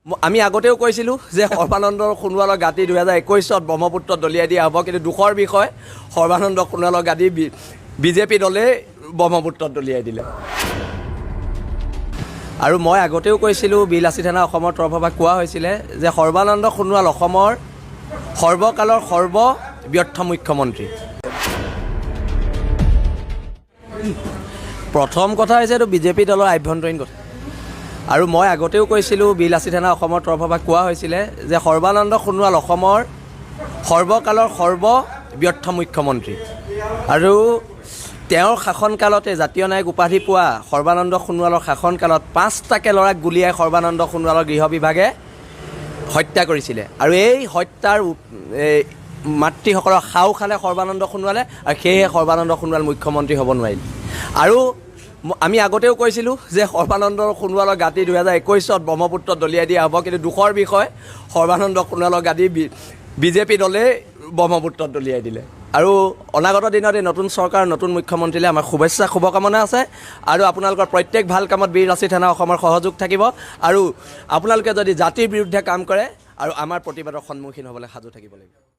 আমি আগতেও কৈছিলোঁ যে সৰ্বানন্দ সোণোৱালৰ গাঁতি 2021 ব্ৰহ্মপুত্ৰত দলিয়াই দিয়া হ'ব, কিন্তু দুখৰ বিষয় সৰ্বানন্দ সোণোৱালৰ গাঁতি বিজেপি দলে ব্ৰহ্মপুত্ৰত দলিয়াই দিলে। আৰু মই আগতেও কৈছিলোঁ, বিলাসী থানা অসমৰ তৰফৰ পৰা কোৱা হৈছিলে যে সৰ্বানন্দ সোণোৱাল অসমৰ সৰ্বকালৰ সৰ্বব্যৰ্থ মুখ্যমন্ত্ৰী। প্ৰথম কথা হৈছে এইটো বিজেপি দলৰ আভ্যন্তৰীণ কথা। আৰু মই আগতেও কৈছিলোঁ, বিলাসী থানা অসমৰ তৰফৰ পৰা কোৱা হৈছিলে যে সৰ্বানন্দ সোণোৱাল অসমৰ সৰ্বকালৰ সৰ্বব্যৰ্থ মুখ্যমন্ত্ৰী। আৰু তেওঁৰ শাসনকালতে জাতীয় নায়ক উপাধি পোৱা সৰ্বানন্দ সোণোৱালৰ শাসনকালত 5টাকে ল'ৰাক গুলীয়াই সৰ্বানন্দ সোণোৱালৰ গৃহ বিভাগে হত্যা কৰিছিলে। আৰু এই হত্যাৰ মাতৃসকলৰ সাও খালে সৰ্বানন্দ সোণোৱালে, আৰু সেয়েহে সৰ্বানন্দ সোণোৱাল মুখ্যমন্ত্ৰী হ'ব নোৱাৰিলে। আৰু আমি আগতেও কৈছিলোঁ যে সৰ্বানন্দ সোণোৱালৰ গাঁতি 2021 ব্ৰহ্মপুত্ৰত দলিয়াই দিয়া হ'ব, কিন্তু দুখৰ বিষয় সৰ্বানন্দ সোণোৱালৰ গাঁতি বিজেপি দলে ব্ৰহ্মপুত্ৰত দলিয়াই দিলে। আৰু অনাগত দিনত এই নতুন চৰকাৰ, নতুন মুখ্যমন্ত্ৰীলৈ আমাৰ শুভেচ্ছা, শুভকামনা আছে। আৰু আপোনালোকৰ প্ৰত্যেক ভাল কামত বিলাসী থানা অসমৰ সহযোগ থাকিব। আৰু আপোনালোকে যদি জাতিৰ বিৰুদ্ধে কাম কৰে, আৰু আমাৰ প্ৰতিবাদৰ সন্মুখীন হ'বলৈ সাজু থাকিব লাগিব।